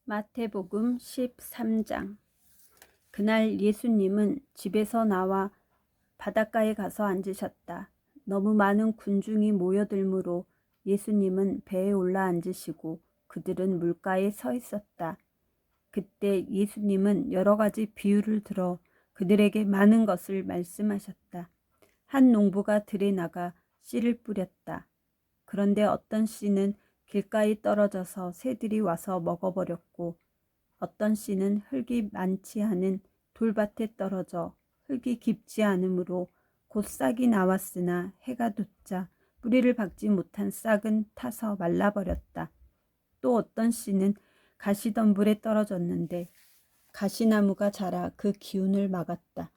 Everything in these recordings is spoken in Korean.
마태복음 13장. 그날 예수님은 집에서 나와 바닷가에 가서 앉으셨다. 너무 많은 군중이 모여들므로 예수님은 배에 올라 앉으시고 그들은 물가에 서 있었다. 그때 예수님은 여러 가지 비유를 들어 그들에게 많은 것을 말씀하셨다. 한 농부가 들에 나가 씨를 뿌렸다. 그런데 어떤 씨는 길가에 떨어져서 새들이 와서 먹어버렸고, 어떤 씨는 흙이 많지 않은 돌밭에 떨어져 흙이 깊지 않으므로 곧 싹이 나왔으나 해가 돋자 뿌리를 박지 못한 싹은 타서 말라버렸다. 또 어떤 씨는 가시덤불에 떨어졌는데 가시나무가 자라 그 기운을 막았다.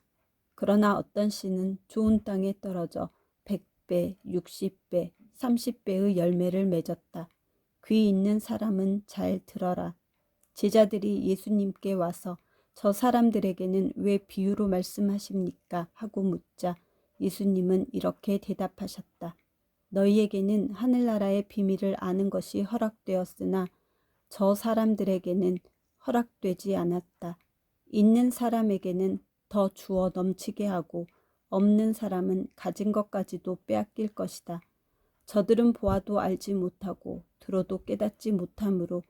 그러나 어떤 씨는 좋은 땅에 떨어져 100배, 60배, 30배의 열매를 맺었다. 귀 있는 사람은 잘 들어라. 제자들이 예수님께 와서 저 사람들에게는 왜 비유로 말씀하십니까? 하고 묻자 예수님은 이렇게 대답하셨다. 너희에게는 하늘나라의 비밀을 아는 것이 허락되었으나 저 사람들에게는 허락되지 않았다. 있는 사람에게는 더 주어 넘치게 하고 없는 사람은 가진 것까지도 빼앗길 것이다. 저들은 보아도 알지 못하고 들어도 깨닫지 못하므로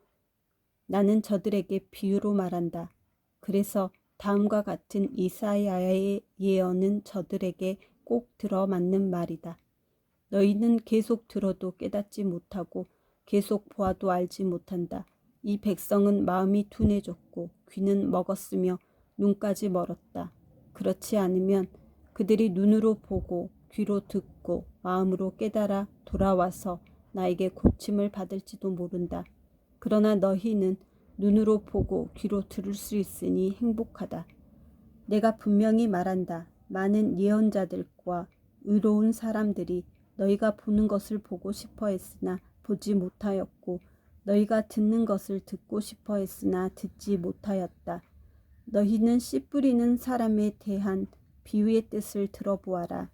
나는 저들에게 비유로 말한다. 그래서 다음과 같은 이사야의 예언은 저들에게 꼭 들어맞는 말이다. 너희는 계속 들어도 깨닫지 못하고 계속 보아도 알지 못한다. 이 백성은 마음이 둔해졌고 귀는 먹었으며 눈까지 멀었다. 그렇지 않으면 그들이 눈으로 보고 귀로 듣고 마음으로 깨달아 돌아와서 나에게 고침을 받을지도 모른다. 그러나 너희는 눈으로 보고 귀로 들을 수 있으니 행복하다. 내가 분명히 말한다. 많은 예언자들과 의로운 사람들이 너희가 보는 것을 보고 싶어 했으나 보지 못하였고 너희가 듣는 것을 듣고 싶어 했으나 듣지 못하였다. 너희는 씨 뿌리는 사람에 대한 비유의 뜻을 들어보아라.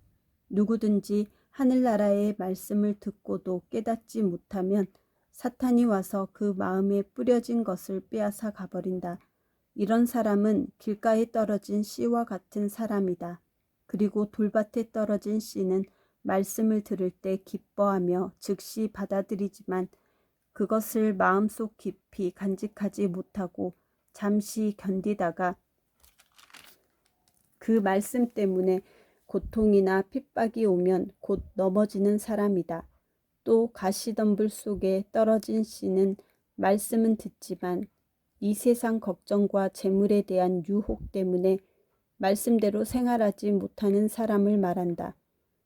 누구든지 하늘나라의 말씀을 듣고도 깨닫지 못하면 사탄이 와서 그 마음에 뿌려진 것을 빼앗아 가버린다. 이런 사람은 길가에 떨어진 씨와 같은 사람이다. 그리고 돌밭에 떨어진 씨는 말씀을 들을 때 기뻐하며 즉시 받아들이지만 그것을 마음속 깊이 간직하지 못하고 잠시 견디다가 그 말씀 때문에 고통이나 핍박이 오면 곧 넘어지는 사람이다. 또 가시덤불 속에 떨어진 씨는 말씀은 듣지만 이 세상 걱정과 재물에 대한 유혹 때문에 말씀대로 생활하지 못하는 사람을 말한다.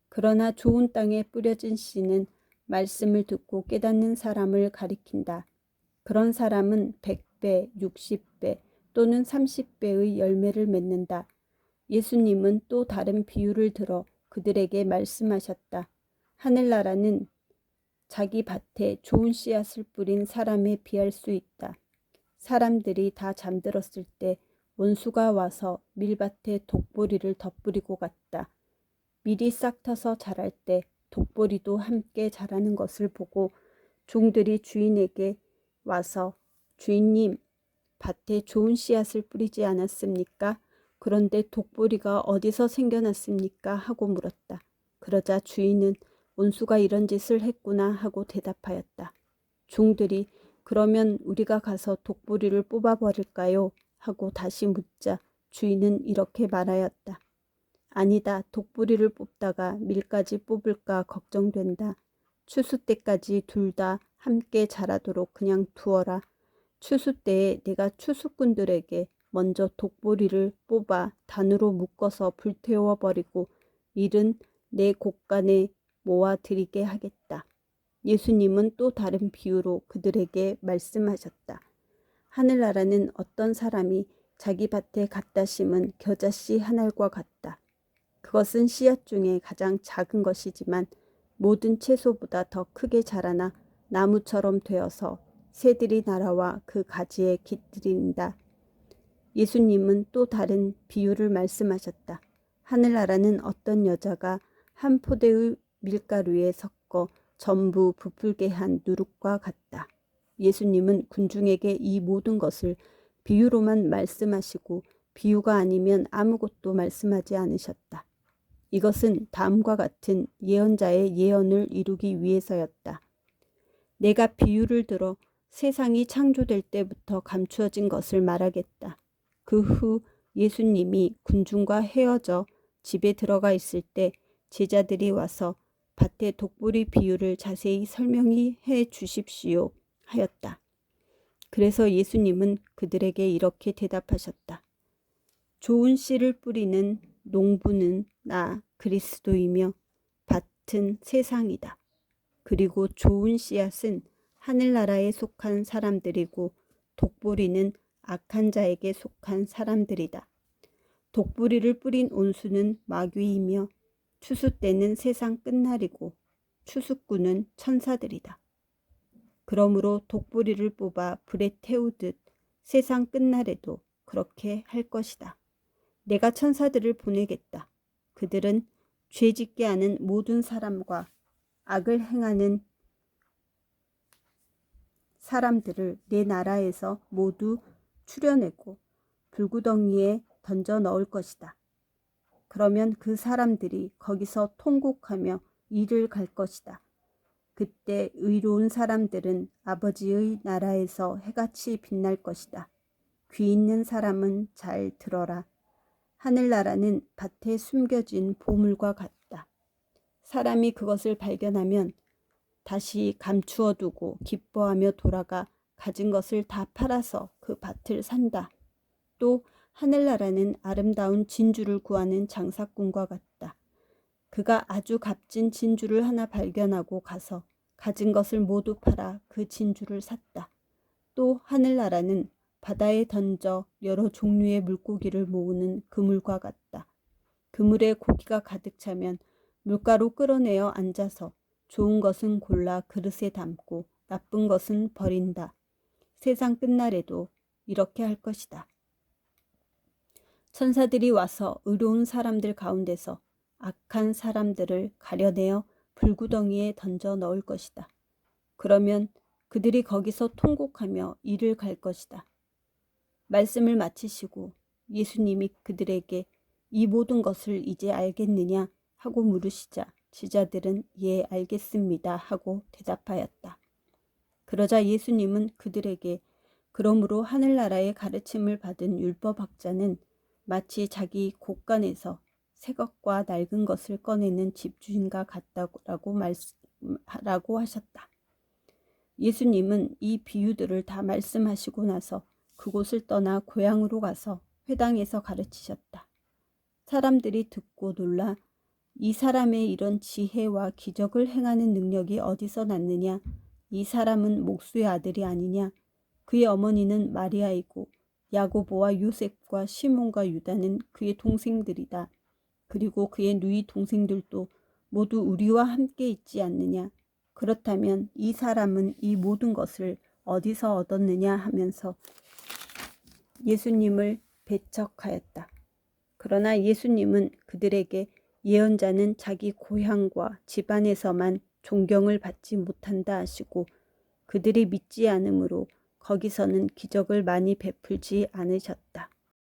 그러나 좋은 땅에 뿌려진 씨는 말씀을 듣고 깨닫는 사람을 가리킨다. 그런 사람은 100배, 60배 또는 30배의 열매를 맺는다. 예수님은 또 다른 비유를 들어 그들에게 말씀하셨다. 하늘나라는 자기 밭에 좋은 씨앗을 뿌린 사람에 비할 수 있다. 사람들이 다 잠들었을 때 원수가 와서 밀밭에 독보리를 덧뿌리고 갔다. 밀이 싹 터서 자랄 때 독보리도 함께 자라는 것을 보고 종들이 주인에게 와서 주인님, 밭에 좋은 씨앗을 뿌리지 않았습니까? 그런데 독보리가 어디서 생겨났습니까? 하고 물었다. 그러자 주인은 원수가 이런 짓을 했구나 하고 대답하였다. 종들이 그러면 우리가 가서 독보리를 뽑아버릴까요? 하고 다시 묻자 주인은 이렇게 말하였다. 아니다. 독보리를 뽑다가 밀까지 뽑을까 걱정된다. 추수 때까지 둘 다 함께 자라도록 그냥 두어라. 추수 때에 내가 추수꾼들에게 먼저 독보리를 뽑아 단으로 묶어서 불태워버리고 밀은 내 곳간에 모아 드리게 하겠다. 예수님은 또 다른 비유로 그들에게 말씀하셨다. 하늘나라는 어떤 사람이 자기 밭에 갖다 심은 겨자씨 한 알과 같다. 그것은 씨앗 중에 가장 작은 것이지만 모든 채소보다 더 크게 자라나 나무처럼 되어서 새들이 날아와 그 가지에 깃들인다. 예수님은 또 다른 비유를 말씀하셨다. 하늘나라는 어떤 여자가 한 포대의 밀가루에 섞어 전부 부풀게 한 누룩과 같다. 예수님은 군중에게 이 모든 것을 비유로만 말씀하시고 비유가 아니면 아무것도 말씀하지 않으셨다. 이것은 다음과 같은 예언자의 예언을 이루기 위해서였다. 내가 비유를 들어 세상이 창조될 때부터 감추어진 것을 말하겠다. 그 후 예수님이 군중과 헤어져 집에 들어가 있을 때 제자들이 와서 밭의 독보리 비유를 자세히 설명해 주십시오 하였다. 그래서 예수님은 그들에게 이렇게 대답하셨다. 좋은 씨를 뿌리는 농부는 나 그리스도이며 밭은 세상이다. 그리고 좋은 씨앗은 하늘나라에 속한 사람들이고 독보리는 악한 자에게 속한 사람들이다. 독보리를 뿌린 온수는 마귀이며 추수 때는 세상 끝날이고 추수꾼은 천사들이다. 그러므로 독보리를 뽑아 불에 태우듯 세상 끝날에도 그렇게 할 것이다. 내가 천사들을 보내겠다. 그들은 죄짓게 하는 모든 사람과 악을 행하는 사람들을 내 나라에서 모두 추려내고 불구덩이에 던져 넣을 것이다. 그러면 그 사람들이 거기서 통곡하며 이를 갈 것이다. 그때 의로운 사람들은 아버지의 나라에서 해같이 빛날 것이다. 귀 있는 사람은 잘 들어라. 하늘나라는 밭에 숨겨진 보물과 같다. 사람이 그것을 발견하면 다시 감추어 두고 기뻐하며 돌아가 가진 것을 다 팔아서 그 밭을 산다. 또 하늘나라는 아름다운 진주를 구하는 장사꾼과 같다. 그가 아주 값진 진주를 하나 발견하고 가서 가진 것을 모두 팔아 그 진주를 샀다. 또 하늘나라는 바다에 던져 여러 종류의 물고기를 모으는 그물과 같다. 그물에 고기가 가득 차면 물가로 끌어내어 앉아서 좋은 것은 골라 그릇에 담고 나쁜 것은 버린다. 세상 끝날에도 이렇게 할 것이다. 천사들이 와서 의로운 사람들 가운데서 악한 사람들을 가려내어 불구덩이에 던져 넣을 것이다. 그러면 그들이 거기서 통곡하며 이를 갈 것이다. 말씀을 마치시고 예수님이 그들에게 이 모든 것을 이제 알겠느냐 하고 물으시자 제자들은 예 알겠습니다 하고 대답하였다. 그러자 예수님은 그들에게 그러므로 하늘나라의 가르침을 받은 율법학자는 마치 자기 곳간에서 새 것과 낡은 것을 꺼내는 집주인과 같다고 라고 하셨다. 예수님은 이 비유들을 다 말씀하시고 나서 그곳을 떠나 고향으로 가서 회당에서 가르치셨다. 사람들이 듣고 놀라 이 사람의 이런 지혜와 기적을 행하는 능력이 어디서 났느냐? 이 사람은 목수의 아들이 아니냐? 그의 어머니는 마리아이고 야고보와 요셉과 시몬과 유다는 그의 동생들이다. 그리고 그의 누이 동생들도 모두 우리와 함께 있지 않느냐? 그렇다면 이 사람은 이 모든 것을 어디서 얻었느냐 하면서 예수님을 배척하였다. 그러나 예수님은 그들에게 예언자는 자기 고향과 집안에서만 존경을 받지 못한다 하시고 그들이 믿지 않으므로 거기서는 기적을 많이 베풀지 않으셨다.